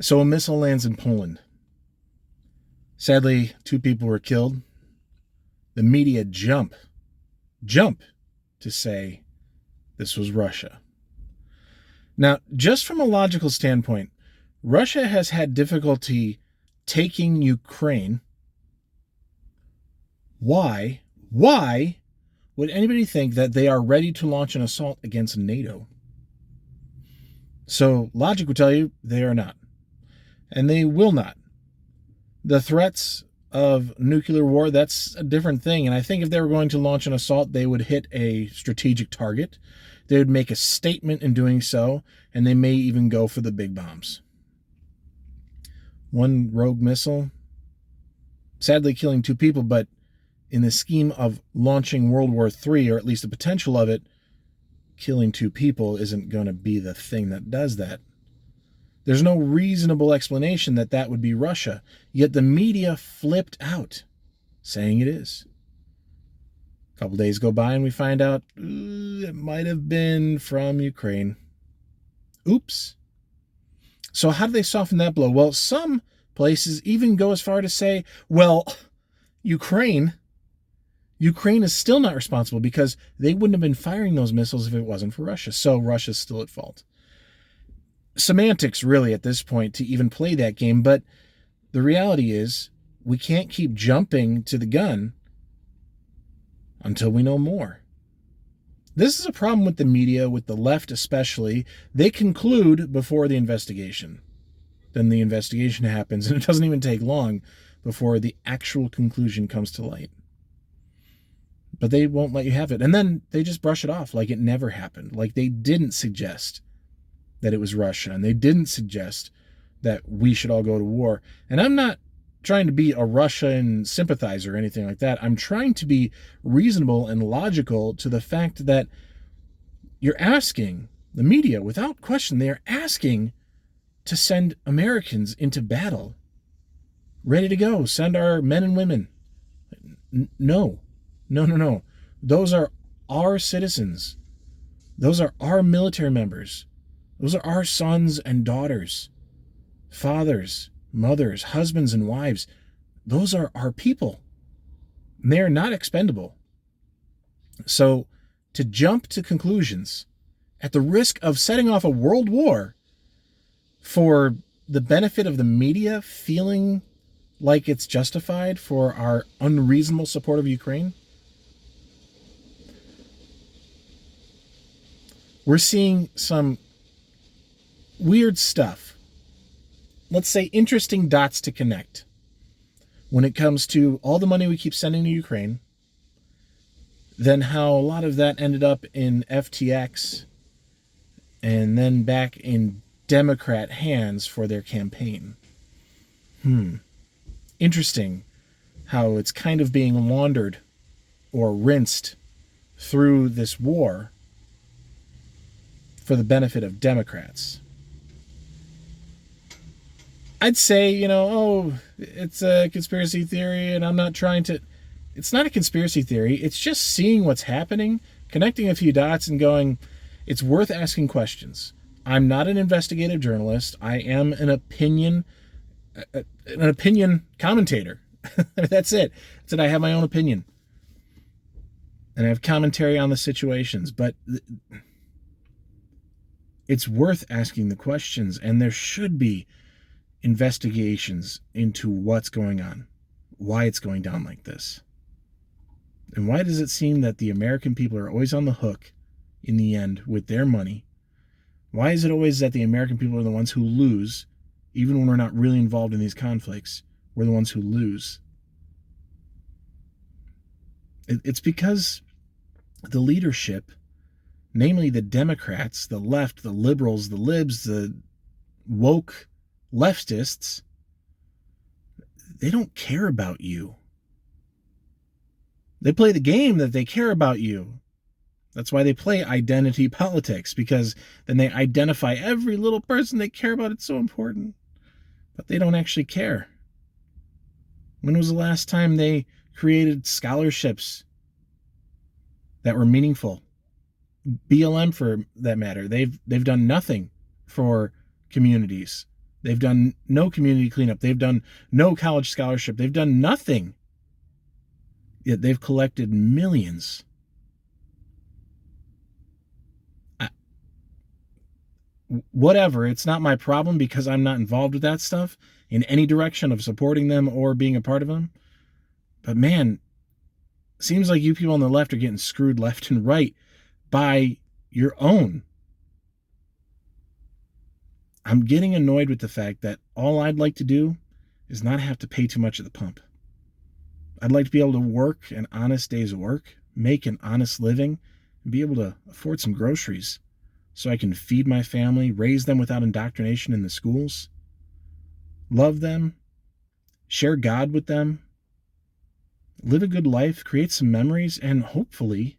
So a missile lands in Poland. Sadly, 2 people were killed. The media jump to say this was Russia. Now, just from a logical standpoint, Russia has had difficulty taking Ukraine. Why would anybody think that they are ready to launch an assault against NATO? So logic would tell you they are not. And they will not. The threats of nuclear war, that's a different thing. And I think if they were going to launch an assault, they would hit a strategic target. They would make a statement in doing so, and they may even go for the big bombs. One rogue missile, sadly killing 2 people, but in the scheme of launching World War III, or at least the potential of it, killing 2 people isn't going to be the thing that does that. There's no reasonable explanation that that would be Russia, yet the media flipped out, saying it is. A couple days go by and we find out it might have been from Ukraine. Oops. So how do they soften that blow? Well, some places even go as far to say, well, Ukraine is still not responsible because they wouldn't have been firing those missiles if it wasn't for Russia. So Russia's still at fault. Semantics, really, at this point, to even play that game. But the reality is we can't keep jumping to the gun until we know more. This is a problem with the media, with the left especially. They conclude before the investigation. Then the investigation happens, and it doesn't even take long before the actual conclusion comes to light. But they won't let you have it. And then they just brush it off like it never happened, like they didn't suggest that it was Russia, and they didn't suggest that we should all go to war. And I'm not trying to be a Russian sympathizer or anything like that. I'm trying to be reasonable and logical to the fact that you're asking, the media, without question, they are asking to send Americans into battle. Ready to go. Send our men and women. No. Those are our citizens. Those are our military members. Those are our sons and daughters, fathers, mothers, husbands and wives. Those are our people. And they are not expendable. So to jump to conclusions at the risk of setting off a world war for the benefit of the media feeling like it's justified for our unreasonable support of Ukraine, we're seeing some weird stuff. Let's say interesting dots to connect when it comes to all the money we keep sending to Ukraine, then how a lot of that ended up in FTX and then back in Democrat hands for their campaign. Interesting how it's kind of being laundered or rinsed through this war for the benefit of Democrats. I'd say, it's a conspiracy theory, and I'm not trying to... It's not a conspiracy theory. It's just seeing what's happening, connecting a few dots, and going, it's worth asking questions. I'm not an investigative journalist. I am an opinion commentator. That's it. That's it. I have my own opinion. And I have commentary on the situations. But it's worth asking the questions, and there should be investigations into what's going on, why it's going down like this. And why does it seem that the American people are always on the hook in the end with their money? Why is it always that the American people are the ones who lose, even when we're not really involved in these conflicts? We're the ones who lose. It's because the leadership, namely the Democrats, the left, the liberals, the libs, the woke leftists, they don't care about you. They play the game that they care about you. That's why they play identity politics, because then they identify every little person they care about. It's so important. But they don't actually care. When was the last time they created scholarships that were meaningful? BLM, for that matter, they've done nothing for communities They've done no community cleanup. They've done no college scholarship. They've done nothing. Yet they've collected millions. Whatever, it's not my problem because I'm not involved with that stuff in any direction of supporting them or being a part of them. But man, seems like you people on the left are getting screwed left and right by your own. I'm getting annoyed with the fact that all I'd like to do is not have to pay too much at the pump. I'd like to be able to work an honest day's work, make an honest living, and be able to afford some groceries so I can feed my family, raise them without indoctrination in the schools, love them, share God with them, live a good life, create some memories, and hopefully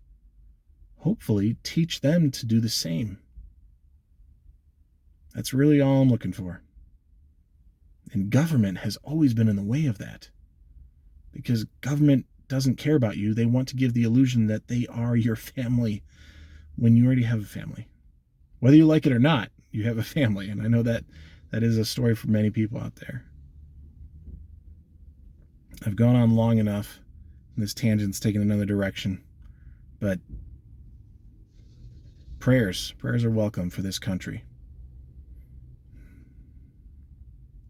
teach them to do the same. That's really all I'm looking for. And government has always been in the way of that. Because government doesn't care about you. They want to give the illusion that they are your family when you already have a family. Whether you like it or not, you have a family. And I know that is a story for many people out there. I've gone on long enough, and this tangent's taken another direction. But prayers are welcome for this country.